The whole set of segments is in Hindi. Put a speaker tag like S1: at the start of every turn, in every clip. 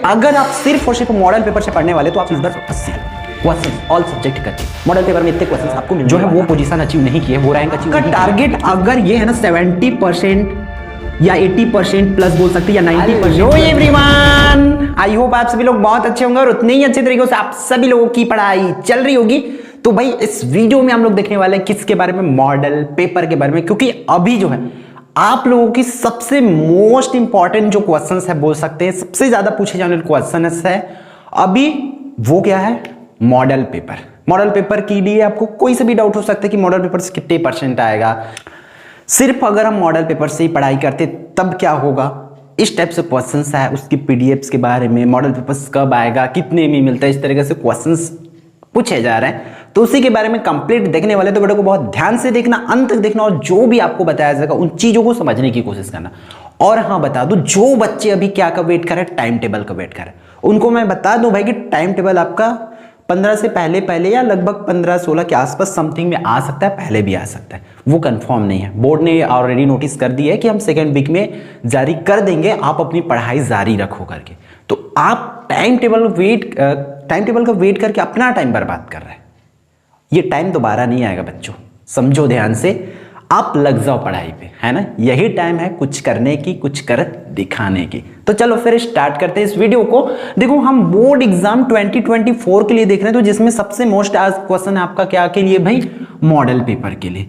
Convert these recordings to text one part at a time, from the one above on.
S1: अगर आप सिर्फ और सिर्फ मॉडल पेपर से पढ़ने वाले तो आप इस बार 80 क्वेश्चन ऑल सब्जेक्ट करके मॉडल पेपर में इतने क्वेश्चन आपको जो है वो पोजीशन अचीव नहीं किए, वो रैंक अचीव नहीं। टारगेट अगर ये है ना 70% या 80% प्लस बोल सकते हैं या 90%। हेलो एवरीवन, आई होप आप सभी लोग बहुत अच्छे होंगे और उतने ही अच्छे तरीके से आप सभी लोगों की पढ़ाई चल रही होगी। तो भाई इस वीडियो में हम लोग देखने वाले हैं किसके बारे में, मॉडल पेपर के बारे में, क्योंकि अभी जो है आप लोगों की सबसे मोस्ट इंपॉर्टेंट जो क्वेश्चंस है बोल सकते हैं, सबसे ज्यादा पूछे जाने वाले क्वेश्चन है अभी वो क्या है, मॉडल पेपर। मॉडल पेपर के लिए आपको कोई से भी डाउट हो सकता है कि मॉडल पेपर से कितने परसेंट आएगा, सिर्फ अगर हम मॉडल पेपर से ही पढ़ाई करते तब क्या होगा, इस टाइप से क्वेश्चंस है, उसकी पीडीएफ्स के बारे में, मॉडल पेपर्स कब आएगा, कितने में मिलता है, इस तरीके से क्वेश्चंस पूछे जा रहे हैं। तो उसी के बारे में कंप्लीट देखने वाले तो वीडियो को बहुत ध्यान से देखना, अंत तक देखना और जो भी आपको बताया जाएगा उन चीजों को समझने की कोशिश करना। और हाँ बता दूं, जो बच्चे अभी क्या का वेट कर रहे हैं, टाइम टेबल का वेट कर रहे हैं, उनको मैं बता दूं भाई कि टाइम टेबल आपका 15 से पहले या लगभग 15-16 के आसपास समथिंग में आ सकता है, पहले भी आ सकता है, वो कंफर्म नहीं है। बोर्ड ने ऑलरेडी नोटिस कर दिया है कि हम सेकेंड वीक में जारी कर देंगे, आप अपनी पढ़ाई जारी रखो करके। तो आप टाइम टेबल का वेट करके अपना टाइम बर्बाद कर रहे हैं, ये टाइम दोबारा नहीं आएगा बच्चों, समझो ध्यान से, आप लग जाओ पढ़ाई पे, है ना। यही टाइम है कुछ करने की, कुछ कर दिखाने की। तो चलो फिर स्टार्ट करते हैं इस वीडियो को। देखो हम बोर्ड एग्जाम 2024 के लिए देख रहे हैं, तो जिसमें सबसे मोस्ट आज क्वेश्चन है आपका क्या के लिए भाई, मॉडल पेपर के लिए।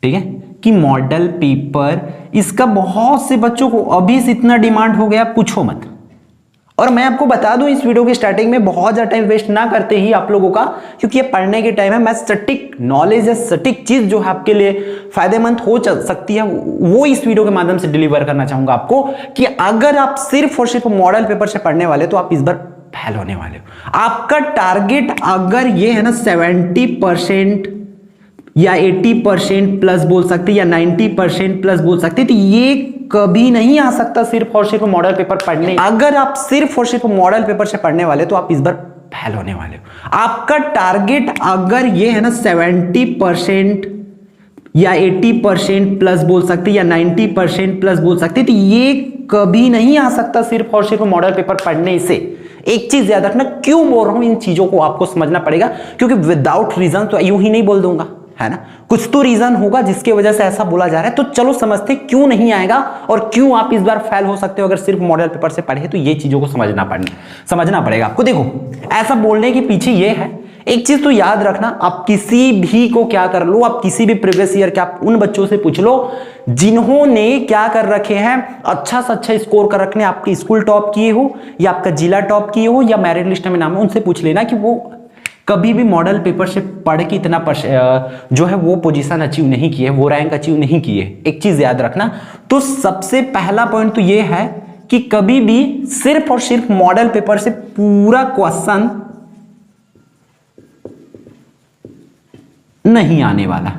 S1: ठीक है कि मॉडल पेपर इसका बहुत से बच्चों को अभी से इतना डिमांड हो गया, पूछो मत। और मैं आपको बता दूं इस वीडियो के स्टार्टिंग में, बहुत ज्यादा टाइम वेस्ट ना करते ही आप लोगों का, क्योंकि ये पढ़ने के टाइम है, मैं सटीक नॉलेज है, सटीक चीज जो है आपके लिए फायदेमंद हो सकती है वो इस वीडियो के माध्यम से डिलीवर करना चाहूंगा आपको। कि अगर आप सिर्फ और सिर्फ मॉडल पेपर से पढ़ने वाले तो आप इस बार फेल होने वाले हो। आपका टारगेट अगर ये है ना 70% या 80% प्लस बोल सकते या 90% प्लस बोल सकते, तो ये कभी नहीं आ सकता सिर्फ और सिर्फ मॉडल पेपर पढ़ने। अगर आप सिर्फ और सिर्फ मॉडल पेपर से पढ़ने वाले तो आप इस बार फेल होने वाले हो। आपका टारगेट अगर ये है ना 70% या 80% प्लस बोल सकते या 90% प्लस बोल सकते, तो ये कभी नहीं आ सकता सिर्फ और सिर्फ मॉडल पेपर पढ़ने से। एक चीज याद रखना, क्यों बोल रहा हूं, इन चीजों को आपको समझना पड़ेगा, क्योंकि विदाउट रीजन तो यूं ही नहीं बोल दूंगा, है ना, कुछ तो रीजन होगा जिसकी वजह से ऐसा बोला जा रहा है। तो चलो समझते क्यों नहीं आएगा और क्यों आप इस बार फेल हो सकते हो अगर सिर्फ मॉडल पेपर से पढ़े। तो ये चीजों को समझना पड़ेगा आपको। देखो ऐसा बोलने के पीछे ये है, एक चीज तो याद रखना, आप किसी भी को क्या कर लो, आप किसी भी प्रीवियस ईयर के आप उन बच्चों से पूछ लो जिन्होंने क्या कर रखे हैं, अच्छा से अच्छा स्कोर कर रखने, आपके स्कूल टॉप किए हो या आपका जिला टॉप किए हो या मेरिट लिस्ट में नाम है, उनसे पूछ लेना कि वो कभी भी मॉडल पेपर से पढ़ के इतना जो है वो पोजीशन अचीव नहीं किए, वो रैंक अचीव नहीं किए। एक चीज याद रखना, तो सबसे पहला पॉइंट तो ये है कि कभी भी सिर्फ और सिर्फ मॉडल पेपर से पूरा क्वेश्चन नहीं आने वाला।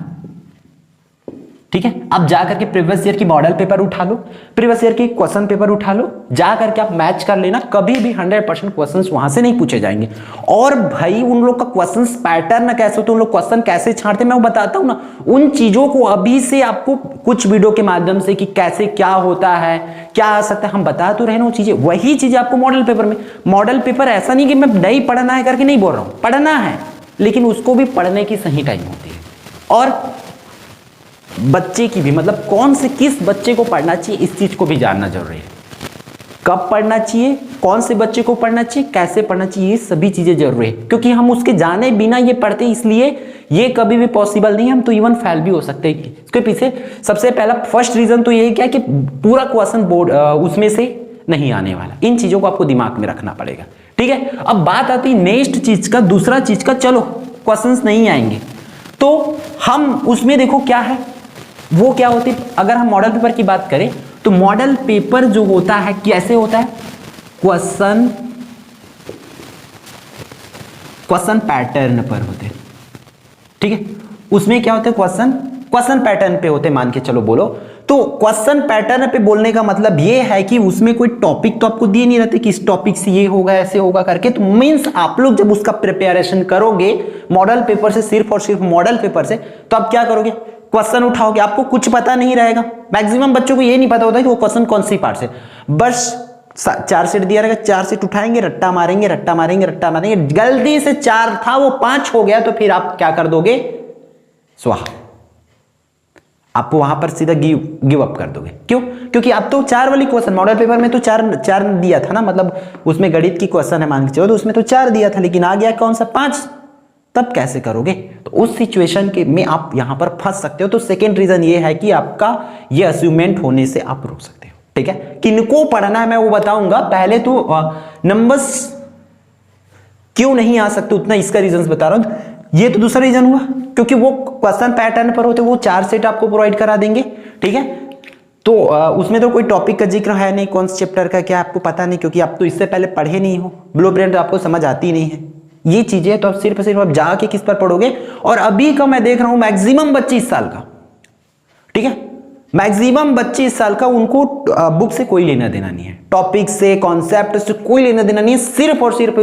S1: ठीक है, अब जाकर के प्रीवियस ईयर की मॉडल पेपर उठा लो, प्रीवियस ईयर की क्वेश्चन पेपर उठा लो, जाकर के आप मैच कर लेना, कभी भी 100% क्वेश्चंस वहां से नहीं पूछे जाएंगे। और भाई उन लोग का क्वेश्चंस पैटर्न कैसे होते, उन लोग क्वेश्चन कैसे छांटते, मैं वो बताता हूं ना, उन चीजों को अभी से आपको कुछ वीडियो के माध्यम से कि कैसे क्या होता है, क्या आ सकता है, हम बता तो रहे ना वो चीजें, वही चीजें आपको मॉडल पेपर में। मॉडल पेपर ऐसा नहीं कि मैं नहीं पढ़ना है करके नहीं बोल रहा हूं, पढ़ना है, लेकिन उसको भी पढ़ने की सही टाइम होती है। और बच्चे की भी, मतलब कौन से किस बच्चे को पढ़ना चाहिए इस चीज को भी जानना जरूरी है। कब पढ़ना चाहिए, कौन से बच्चे को पढ़ना चाहिए, कैसे पढ़ना चाहिए, ये सभी चीजें जरूरी है, क्योंकि हम उसके जाने बिना ये पढ़ते, इसलिए ये कभी भी पॉसिबल नहीं है, हम तो इवन फेल भी हो सकते हैं। इसके पीछे सबसे पहला फर्स्ट रीजन तो यही क्या कि पूरा क्वेश्चन बोर्ड उसमें से नहीं आने वाला। इन चीजों को आपको दिमाग में रखना पड़ेगा। ठीक है, अब बात आती है नेक्स्ट चीज का, दूसरा चीज का, चलो क्वेश्चंस नहीं आएंगे तो हम उसमें देखो क्या है, वो क्या होती है। अगर हम मॉडल पेपर की बात करें तो मॉडल पेपर जो होता है कैसे होता है, क्वेश्चन पैटर्न पर होते हैं। ठीक है, उसमें क्या होता है, क्वेश्चन पैटर्न पे होते, मान के चलो बोलो। तो क्वेश्चन पैटर्न पे बोलने का मतलब ये है कि उसमें कोई टॉपिक तो आपको दिए नहीं रहते कि इस टॉपिक से ये होगा ऐसे होगा करके। तो मींस आप लोग जब उसका प्रिपरेशन करोगे मॉडल पेपर से, सिर्फ और सिर्फ मॉडल पेपर से, तो आप क्या करोगे, क्वेश्चन उठाओगे, आपको कुछ पता नहीं रहेगा। मैक्सिमम बच्चों को ये नहीं पता होता कि वो क्वेश्चन कौन सी पार्ट से, बस 4 सेट दिया रहेगा, 4 सेट उठाएंगे, रट्टा मारेंगे, रट्टा मारेंगे, रट्टा मारेंगे, गलती से 4 था वो 5 हो गया, तो फिर आप क्या कर दोगे, स्वाहा, आप वहां पर सीधा गिव अप कर दोगे। क्यों? क्योंकि अब तो 4 वाली क्वेश्चन मॉडल पेपर में तो 4 दिया था ना, मतलब उसमें गणित की क्वेश्चन है मान के चलो, तो उसमें तो 4 दिया था, लेकिन आ गया कौन सा 5, तब कैसे करोगे? तो उस सिचुएशन के में आप यहां पर फंस सकते हो। तो सेकेंड रीजन ये है कि आपका ये अज्यूमेंट होने से आप रोक सकते हो। ठीक है, किनको पढ़ना है मैं वो बताऊंगा, पहले तो नंबर्स क्यों नहीं आ सकते उतना इसका रीजन बता रहा हूं। ये तो दूसरा रीजन हुआ, क्योंकि वो क्वेश्चन पैटर्न पर होते, वो 4 सेट आपको प्रोवाइड करा देंगे। ठीक है, तो उसमें तो कोई टॉपिक का जिक्र है नहीं, कौन से चैप्टर का क्या आपको पता नहीं, क्योंकि आप तो इससे पहले पढ़े नहीं हो, ब्लूप्रिंट आपको समझ आती नहीं है, ये चीजें तो आप सिर्फ आप जाके किस पर पढ़ोगे। और अभी का मैं देख रहा हूं मैक्सिमम बच्चे इस साल का, ठीक है, मैक्सिमम बच्चे इस साल का, उनको बुक से कोई लेना देना नहीं है, टॉपिक से, कॉन्सेप्ट से कोई लेना देना नहीं है, सिर्फ और सिर्फ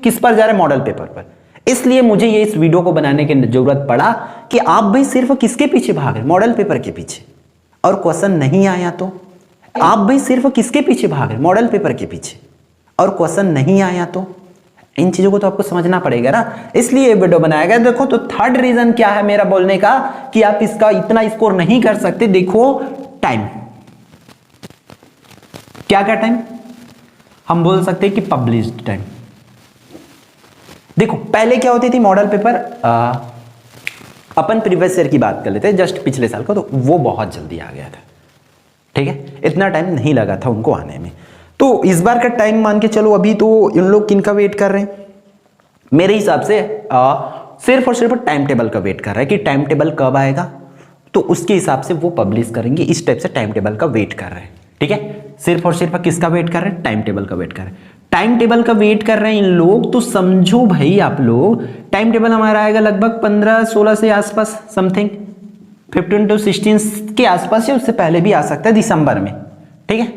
S1: किस पर जा रहे, मॉडल पेपर पर। इसलिए मुझे ये इस वीडियो को बनाने की जरूरत पड़ा कि आप भाई सिर्फ किसके पीछे भाग रहे, मॉडल पेपर के पीछे, और क्वेश्चन नहीं आया तो आप भाई सिर्फ किसके पीछे भाग रहे, मॉडल पेपर के पीछे, और क्वेश्चन नहीं आया तो इन चीजों को तो आपको समझना पड़ेगा ना, इसलिए वीडियो बनाया गया। देखो, तो थर्ड रीजन क्या है मेरा बोलने का कि आप इसका इतना स्कोर नहीं कर सकते, देखो टाइम, क्या टाइम, हम बोल सकते हैं कि पब्लिश्ड टाइम। देखो पहले क्या होती थी मॉडल पेपर, अपन प्रीवियस ईयर की बात कर लेते हैं, जस्ट पिछले साल का, तो वो बहुत जल्दी आ गया था। ठीक है, इतना टाइम नहीं लगा था उनको आने में। तो इस बार का टाइम मान के चलो, अभी तो इन लोग किन का वेट कर रहे हैं, मेरे हिसाब से सिर्फ और सिर्फ टाइम टेबल का वेट कर रहा है कि टाइम टेबल कब आएगा, तो उसके हिसाब से वो पब्लिश करेंगे, इस टाइप से टाइम टेबल का वेट कर रहे हैं। ठीक है, सिर्फ और सिर्फ किसका वेट कर रहे हैं, टाइम टेबल का वेट कर रहे हैं, टाइम टेबल का वेट कर रहे हैं इन लोग। तो समझो भाई आप लोग, टाइम टेबल हमारा आएगा लगभग 15-16 से आसपास, समथिंग 15 to 16 के आसपास, या उससे पहले भी आ सकता है दिसंबर में। ठीक है,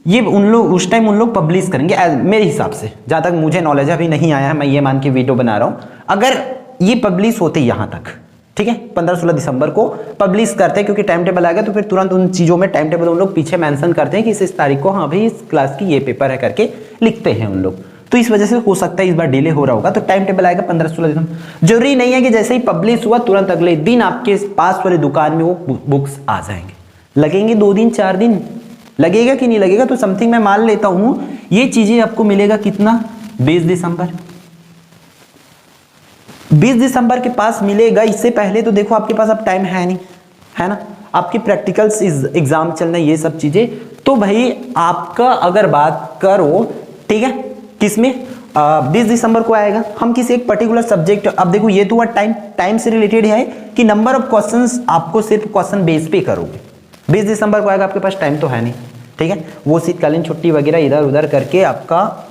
S1: ये उन लोग उस टाइम उन लोग पब्लिश करेंगे मेरे हिसाब से, जहां तक मुझे नॉलेज अभी नहीं आया है, मैं ये मान के वीडियो बना रहा हूं। अगर ये पब्लिश होते यहां तक, ठीक है, 15-16 दिसंबर को पब्लिश करते हैं, क्योंकि टाइम टेबल आ गया तो फिर तुरंत उन चीजों में टाइम टेबल उन लोग पीछे मेंशन करते हैं कि इस तारीख को हाँ भाई इस क्लास की ये पेपर है करके लिखते हैं उन लोग। तो इस वजह से हो सकता है इस बार डिले हो रहा होगा, तो टाइम टेबल आएगा 15-16 दिसंबर। जरूरी नहीं है कि जैसे ही पब्लिश हुआ तुरंत अगले दिन आपके पास वाले दुकान में वो बुक्स आ जाएंगे, लगेंगे 2 दिन 4 दिन लगेगा कि नहीं लगेगा, तो समथिंग मैं मान लेता हूं ये चीजें आपको मिलेगा कितना, 20 दिसंबर, 20 दिसंबर के पास मिलेगा। इससे पहले तो देखो आपके पास अब टाइम है नहीं, है ना, आपकी प्रैक्टिकल्स एग्जाम चलना, ये सब चीजें। तो भाई आपका अगर बात करो, ठीक है, किसमें 20 दिसंबर को आएगा, हम किसी एक पर्टिकुलर सब्जेक्ट, अब देखो ये तो टाइम से रिलेटेड है कि नंबर ऑफ क्वेश्चंस आपको सिर्फ क्वेश्चन बेस पे करोगे। 20 दिसंबर को आएगा, आपके पास टाइम तो है नहीं, ठीक है, वो शीतकालीन छुट्टी वगैरह इधर उधर करके आपका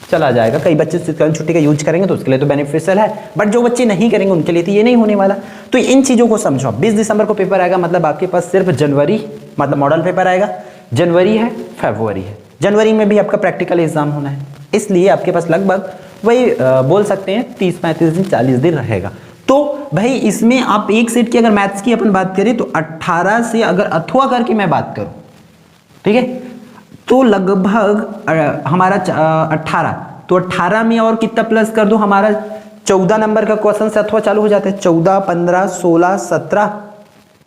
S1: चला जाएगा। कई बच्चे शीतकालीन छुट्टी का यूज करेंगे तो उसके लिए तो बेनिफिशियल है, बट जो बच्चे नहीं करेंगे उनके लिए तो ये नहीं होने वाला। तो इन चीजों को समझो, 20 दिसंबर को पेपर आएगा, मतलब आपके पास सिर्फ जनवरी, मतलब मॉडल पेपर आएगा, जनवरी है, फरवरी है, जनवरी में भी आपका प्रैक्टिकल एग्जाम होना है, इसलिए आपके पास लगभग वही बोल सकते हैं 30-35 दिन 40 दिन रहेगा। तो भाई इसमें आप एक सेट की अगर मैथ्स की अपन बात करें तो 18 से अगर अथवा करके मैं बात करूं, ठीक है, तो लगभग हमारा 18, तो 18 में और कितना प्लस कर दो, हमारा 14 नंबर का क्वेश्चन से अथवा चालू हो जाता है, 14, 15, 16, 17,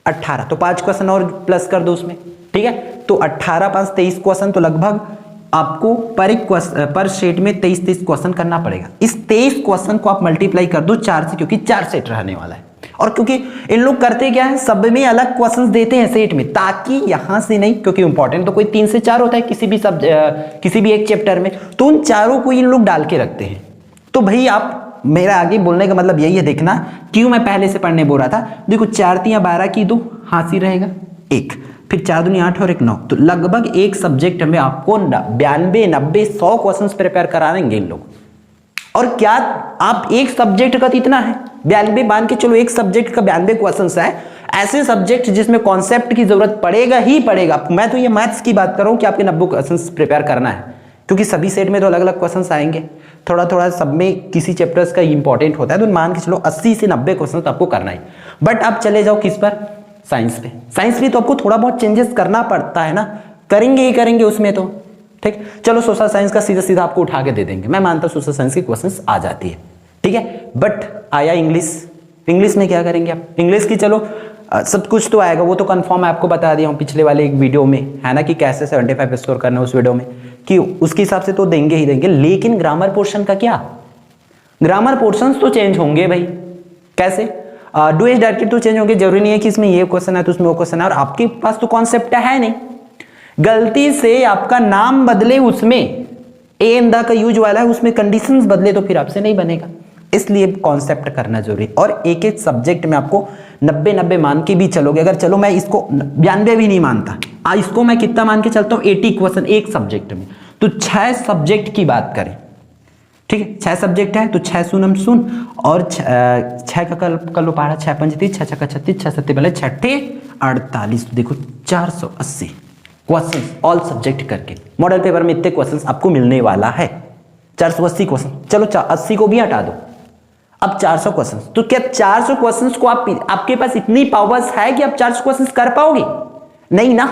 S1: 18, तो 5 क्वेश्चन और प्लस कर दो उसमें। ठीक है, तो 18 5 23 क्वेश्चन, तो लगभग आपको पर सेट में 23 क्वेश्चन करना पड़ेगा। इस 23 क्वेश्चन को आप मल्टीप्लाई कर दो 4 से, क्योंकि 4 सेट रहने वाला है। और क्योंकि इन लोग करते क्या है, सब में अलग क्वेश्चंस देते हैं सेट में, ताकि यहां से नहीं, क्योंकि इंपॉर्टेंट तो कोई 3 से 4 होता है किसी भी एक चैप्टर में, तो उन चारों को इन लोग डाल के रखते हैं। तो भाई आप, मेरा आगे बोलने का मतलब यही है, देखना क्यों मैं पहले से पढ़ने बोल रहा था। देखो 4 3 12 की 2 हाथ रहेगा 1, फिर 4 दूनी 8 और 1 9, तो लगभग एक सब्जेक्ट में आपको 92 90 100 क्वेश्चंस प्रिपेयर कराएंगे इन लोग। और क्या आप एक सब्जेक्ट का इतना है 92, मान के चलो एक सब्जेक्ट का 92 क्वेश्चंस है, ऐसे सब्जेक्ट जिसमें कॉन्सेप्ट की जरूरत पड़ेगा ही पड़ेगा। मैं तो ये मैथ्स की बात कर रहा हूं कि आपके 90 क्वेश्चंस प्रिपेयर करना है, क्योंकि सभी सेट में तो अलग अलग क्वेश्चंस आएंगे, थोड़ा थोड़ा सब में किसी चैप्टर्स का इंपॉर्टेंट होता है, तो मान के चलो 80 से 90 क्वेश्चन आपको करना है। बट आप चले जाओ किस पर, साइंस पे। साइंस में तो आपको थोड़ा बहुत चेंजेस करना पड़ता है ना, करेंगे ही करेंगे उसमें तो, ठीक, चलो सोशल साइंस का सीधा सीधा आपको उठा के दे देंगे, मैं मानता हूं सोशल साइंस की क्वेश्चंस आ जाती है, ठीक है। बट आया इंग्लिश, इंग्लिश में क्या करेंगे आप? इंग्लिश की चलो सब कुछ तो आएगा, वो तो कंफर्म है, आपको बता दिया हूँ पिछले वाले एक वीडियो में, है ना, कि कैसे 75 स्कोर करना है उस वीडियो में, कि उसके हिसाब से तो देंगे ही देंगे। लेकिन ग्रामर पोर्शन का क्या? ग्रामर पोर्शन तो चेंज होंगे भाई, कैसे? डू एज डायरेक्टेड तो चेंज होंगे, जरूरी नहीं है कि इसमें ये क्वेश्चन है तो उसमें वो क्वेश्चन है, और आपके पास तो कॉन्सेप्ट है नहीं, गलती से आपका नाम बदले उसमें ए एंड द का यूज वाला है, उसमें कंडीशंस बदले तो फिर आपसे नहीं बनेगा, इसलिए कॉन्सेप्ट करना जरूरी। और एक एक सब्जेक्ट में आपको 90 मान के भी चलोगे, अगर चलो मैं इसको 92 भी नहीं मानता, इसको मैं कितना मान के चलता हूं, 80 क्वेश्चन एक सब्जेक्ट में, तो 6 सब्जेक्ट की बात करें, ठीक है, 6 सब्जेक्ट है तो 6 सुन सुन, और 6 का कल पढ़ा, 6 पंच 30, 6 छक्का 36, 6 सत्ते पहले 6 48, देखो 480 क्वेश्चन ऑल सब्जेक्ट करके मॉडल पेपर में इतने क्वेश्चन आपको मिलने वाला है, 480 क्वेश्चन, चलो 80 को भी हटा दो, अब 400 क्वेश्चन। तो क्या 400 क्वेश्चन को आपके पास इतनी पावर्स है कि आप 400 क्वेश्चन कर पाओगे? नहीं ना,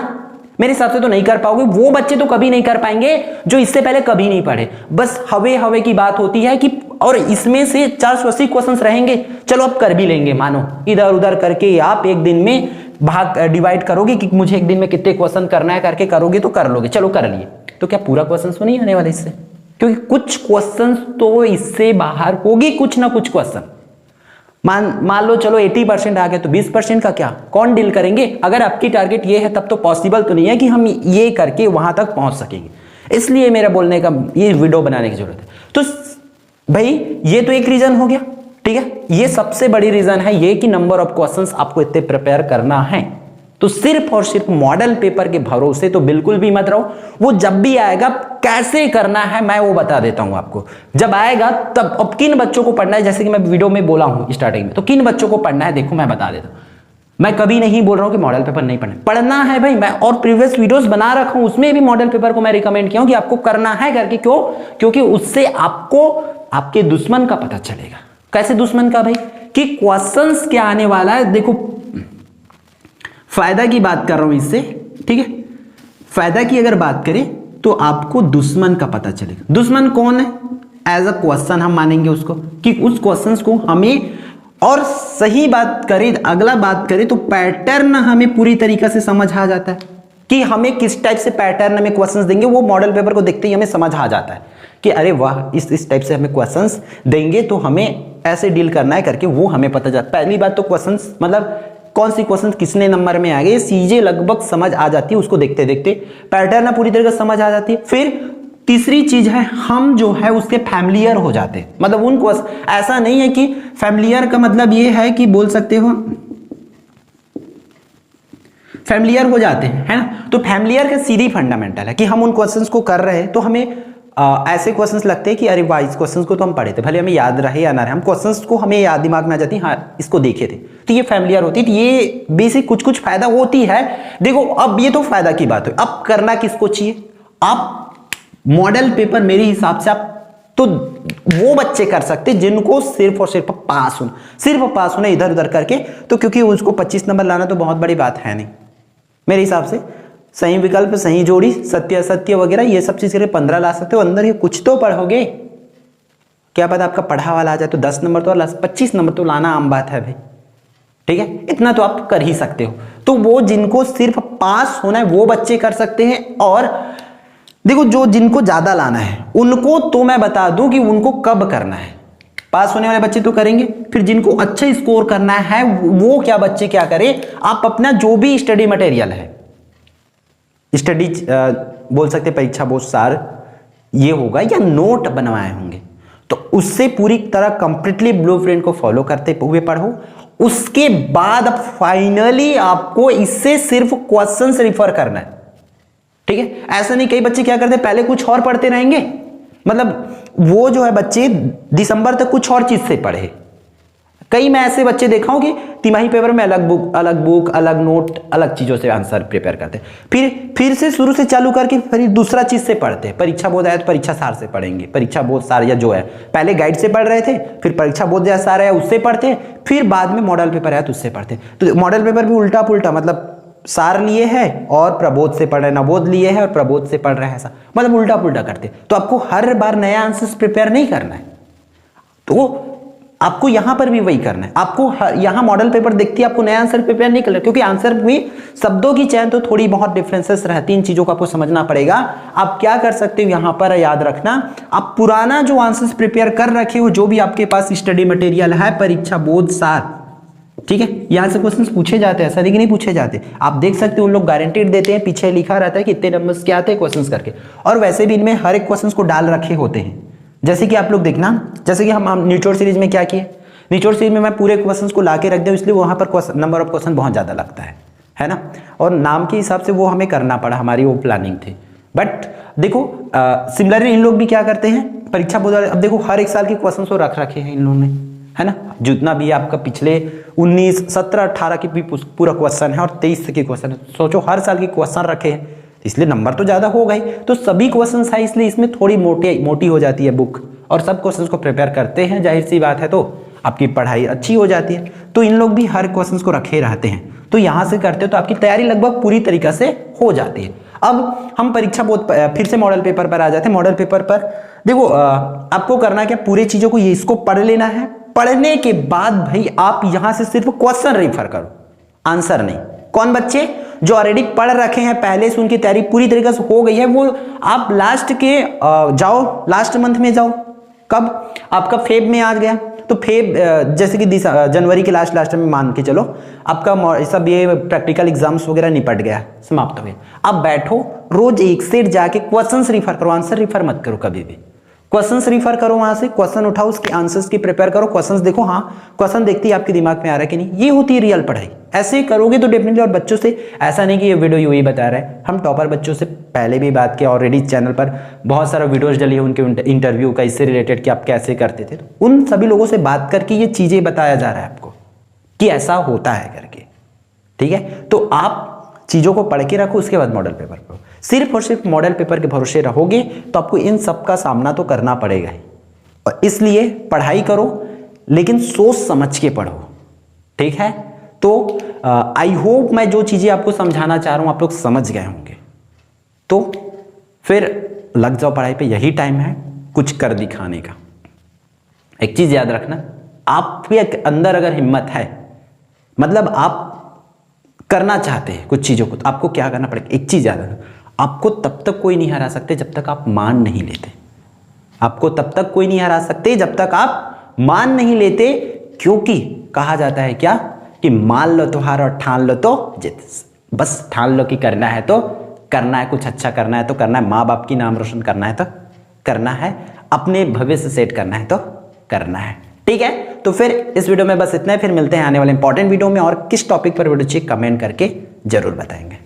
S1: मेरे हिसाब से तो नहीं कर पाओगे। वो बच्चे तो कभी नहीं कर पाएंगे जो इससे पहले कभी नहीं पढ़े, बस हवे हवे की बात होती है कि, और इसमें से 480 क्वेश्चंस रहेंगे, चलो आप कर भी लेंगे, मानो इधर उधर करके आप एक दिन में भाग डिवाइड करोगे कि मुझे एक दिन में कितने क्वेश्चन करना है, करके करोगे तो कर लोगे, चलो कर लिए, तो क्या पूरा क्वेश्चन तो नहीं आने वाले इससे, क्योंकि कुछ क्वेश्चन तो इससे बाहर होगी, कुछ ना कुछ क्वेश्चन। मान लो चलो 80% आ गए, तो 20% का क्या, कौन डील करेंगे? अगर आपकी टारगेट ये है तब तो पॉसिबल तो नहीं है कि हम ये करके वहां तक पहुंच सकेंगे, इसलिए मेरा बोलने का ये वीडियो बनाने की जरूरत है। तो भाई ये तो एक रीजन हो गया, ठीक है, ये सबसे बड़ी रीजन है ये कि नंबर ऑफ क्वेश्चंस आपको इतने प्रिपेयर करना है, तो सिर्फ और सिर्फ मॉडल पेपर के भरोसे तो बिल्कुल भी मत रहो। वो जब भी आएगा कैसे करना है मैं वो बता देता हूं आपको, जब आएगा तब। अब किन बच्चों को पढ़ना है, जैसे कि मैं वीडियो में बोला हूं स्टार्टिंग में, तो किन बच्चों को पढ़ना है देखो मैं बता देता हूं। मैं कभी नहीं बोल रहा हूं कि मॉडल पेपर नहीं पढ़ना है भाई, मैं और प्रीवियस वीडियोस बना रखा हूं, उसमें भी मॉडल पेपर को मैं रिकमेंड किया हूं कि आपको करना है करके। क्यों? क्योंकि उससे आपको आपके दुश्मन का पता चलेगा। कैसे दुश्मन का भाई? कि क्वेश्चंस क्या आने वाला है, देखो फायदा की बात कर रहा हूं इससे, ठीक है, फायदा की अगर बात करें तो आपको दुश्मन का पता चलेगा। दुश्मन कौन है? एज अ क्वेश्चन हम मानेंगे उसको, कि उस क्वेश्चंस को हमें, और सही बात करें, अगला बात करें तो पैटर्न हमें पूरी तरीके से समझ आ जाता है कि हमें किस टाइप से पैटर्न में क्वेश्चंस देंगे। वो मॉडल पेपर को देखते ही हमें समझ आ जाता है कि अरे वाह, इस टाइप से हमें क्वेश्चंस देंगे तो हमें ऐसे डील करना है करके, वो हमें पता जाता है। पहली बात तो क्वेश्चंस, मतलब कौन सी क्वेश्चन किसने नंबर में आ गए, ये चीजें लगभग समझ आ जाती है, उसको देखते देखते पैटर्न पूरी तरह से समझ आ जाती है। फिर तीसरी चीज है, हम जो है उसके फैमिलियर हो जाते हैं, मतलब उनको ऐसा नहीं है कि फैमिलियर का मतलब ये है कि बोल सकते हो फैमिलियर हो जाते हैं, है ना। तो फैमिलियर का सीधी फंडामेंटल है कि हम उन क्वेश्चंस को कर रहे हैं तो हमें ऐसे क्वेश्चंस लगते हैं कि अरे वाह, इस क्वेश्चंस को तो हम पढ़े थे, भले हमें याद रहे या ना रहे, हम क्वेश्चंस को हमें याद दिमाग में आ जाती है, हाँ इसको देखे थे, तो ये फैमिलियर होती है। ये बेसिक कुछ फायदा होती है। देखो अब ये तो फायदा की बात है, अब करना किसको चाहिए? आप मॉडल पेपर मेरे हिसाब से आप तो वो बच्चे कर सकते जिनको सिर्फ और सिर्फ पास होना इधर उधर करके, तो क्योंकि उसको 25 नंबर लाना तो बहुत बड़ी बात है नहीं मेरे हिसाब से। सही विकल्प, सही जोड़ी, सत्य असत्य वगैरह ये सब चीज करके 15 ला सकते हो। अंदर ये कुछ तो पढ़ोगे, क्या पता आपका पढ़ा वाला आ जाए तो 10 नंबर तो 25 नंबर तो लाना आम बात है भाई, ठीक है, इतना तो आप कर ही सकते हो। तो वो जिनको सिर्फ पास होना है वो बच्चे कर सकते हैं। और देखो जो जिनको ज्यादा लाना है उनको तो मैं बता दूं कि उनको कब करना है। पास होने वाले बच्चे तो करेंगे, फिर जिनको अच्छा स्कोर करना है वो क्या बच्चे क्या करें, आप अपना जो भी स्टडी मटेरियल है, स्टडी बोल सकते परीक्षा बोर्ड सार ये होगा या नोट बनवाए होंगे, तो उससे पूरी तरह कंप्लीटली ब्लूप्रिंट को फॉलो करते हुए पढ़ो। उसके बाद अब फाइनली आपको इससे सिर्फ क्वेश्चंस रिफर करना है, ठीक है। ऐसा नहीं, कई बच्चे क्या करते हैं पहले कुछ और पढ़ते रहेंगे, मतलब वो जो है बच्चे दिसंबर तक कुछ और चीज से पढ़े। कई मैं ऐसे बच्चे देखा हूं कि तिमाही पेपर में अलग बुक अलग नोट अलग चीजों से आंसर प्रिपेयर करते हैं, फिर से शुरू से चालू करके फिर दूसरा चीज से पढ़ते हैं। परीक्षा बोर्ड आया तो परीक्षा सार से पढ़ेंगे, परीक्षा बोर्ड सार या जो है पहले गाइड से पढ़ रहे थे, फिर परीक्षा बोर्ड या सार आया उससे पढ़ते हैं, फिर बाद में मॉडल पेपर आया तो उससे पढ़ते हैं। तो मॉडल पेपर भी उल्टा पुल्टा, मतलब सार लिए है और प्रबोध से पढ़ रहे हैं, नवोध लिए है और प्रबोध से पढ़ रहे हैं, ऐसा मतलब उल्टा पुल्टा करते। तो आपको हर बार नया आंसर्स प्रिपेयर नहीं करना है, तो आपको यहां पर भी वही करना है। आपको यहां मॉडल पेपर देखती है, आपको नया आंसर प्रिपेयर नहीं करना, क्योंकि आंसर में शब्दों की चयन तो थोड़ी बहुत डिफरेंसेस रहती है, इन चीजों को आपको समझना पड़ेगा। आप क्या कर सकते हो यहां पर याद रखना, आप पुराना जो आंसर्स प्रिपेयर कर रखे हो, जो भी आपके पास स्टडी मटेरियल है, परीक्षा बोध सार, ठीक है, यहां से क्वेश्चंस पूछे जाते हैं, ऐसा नहीं कि नहीं पूछे जाते। आप देख सकते हो उन लोग गारंटीड देते हैं, पीछे लिखा रहता है कि इतने नंबर्स के आते हैं क्वेश्चंस करके, और वैसे भी इनमें हर एक क्वेश्चंस को डाल रखे होते हैं। जैसे कि आप लोग देखना, जैसे कि हम निचोड़ सीरीज में क्या किए, निचोड़ सीरीज में मैं पूरे क्वेश्चंस को लाके रख दूं, इसलिए वहां पर नंबर ऑफ क्वेश्चन बहुत ज्यादा लगता है ना, और नाम के हिसाब से वो हमें करना पड़ा, हमारी वो प्लानिंग थी। बट देखो सिमिलरली इन लोग भी क्या करते हैं, परीक्षा बोर्ड वाले, अब देखो हर एक साल के क्वेश्चन को रख रखे हैं इन लोगों ने, है ना, जितना भी आपका पिछले 19, 17, 18 की भी पूरा क्वेश्चन है और 23 के क्वेश्चन है, सोचो हर साल के क्वेश्चन रखे हैं, इसलिए नंबर तो ज्यादा हो गए। तो सभी क्वेश्चन है, इसलिए इसमें थोड़ी मोटी हो जाती है बुक, और सब क्वेश्चन को प्रिपेयर करते हैं, जाहिर सी बात है, तो आपकी पढ़ाई अच्छी हो जाती है। तो इन लोग भी हर क्वेश्चन को रखे रहते हैं, तो यहां से करते हो तो आपकी तैयारी लगभग पूरी तरीके से हो जाती है। अब हम परीक्षा बोर्ड फिर से मॉडल पेपर पर आ जाते हैं। मॉडल पेपर पर देखो आपको करना क्या, पूरे चीजों को ये इसको पढ़ लेना है, पढ़ने के बाद भाई आप यहां से सिर्फ क्वेश्चन रेफर करो, आंसर नहीं। कौन बच्चे जो ऑलरेडी पढ़ रखे हैं, पहले से उनकी तैयारी पूरी तरीके से हो गई है, वो आप लास्ट के जाओ, लास्ट मंथ में जाओ। कब, आपका फेब में आ गया, तो फेब जैसे कि जनवरी के लास्ट में मान के चलो आपका सब ये प्रैक्टिकल एग्जाम्स वगैरह निपट गया, समाप्त हो गया। अब बैठो, रोज एक सेट जाके क्वेश्चंस रिफर करो, आंसर रिफर मत करो कभी भी। क्वेश्चंस रिफर करो, वहां से क्वेश्चन उठाओ, उसके आंसर्स की प्रिपेयर करो, क्वेश्चंस देखो, हाँ क्वेश्चन देखती है आपके दिमाग में आ रहा है कि नहीं, ये होती है रियल पढ़ाई। ऐसे करोगे तो डेफिनेटली, और बच्चों से ऐसा नहीं कि ये वीडियो यही बता रहा है, हम टॉपर बच्चों से पहले भी बात किया, ऑलरेडी चैनल पर बहुत सारा वीडियोज डली है उनके इंटरव्यू का, इससे रिलेटेड कि आप कैसे करते थे, तो उन सभी लोगों से बात करके ये चीजें बताया जा रहा है आपको कि ऐसा होता है करके, ठीक है। तो आप चीजों को पढ़ के रखो, उसके बाद मॉडल पेपर पढ़ो। सिर्फ और सिर्फ मॉडल पेपर के भरोसे रहोगे तो आपको इन सब का सामना तो करना पड़ेगा ही, और इसलिए पढ़ाई करो, लेकिन सोच समझ के पढ़ो, ठीक है। तो आई होप मैं जो चीजें आपको समझाना चाह रहा हूं आप लोग समझ गए होंगे। तो फिर लग जाओ पढ़ाई पे, यही टाइम है कुछ कर दिखाने का। एक चीज याद रखना, आपके अंदर अगर हिम्मत है, मतलब आप करना चाहते हैं कुछ चीजों को, तो आपको क्या करना पड़ेगा, एक चीज याद रखना, आपको तब तक कोई नहीं हरा सकते जब तक आप मान नहीं लेते। आपको तब तक कोई नहीं हरा सकते जब तक आप मान नहीं लेते, क्योंकि कहा जाता है क्या कि मान लो तो हार और ठान लो तो जीत। बस ठान लो कि करना है तो करना है, कुछ अच्छा करना है तो करना है, माँ बाप की नाम रोशन करना है तो करना है, अपने भविष्य सेट करना है तो करना है, ठीक है। तो फिर इस वीडियो में बस इतना है, फिर मिलते हैं आने वाले इंपॉर्टेंट वीडियो में, और किस टॉपिक पर वीडियो चाहिए कमेंट करके जरूर बताएंगे।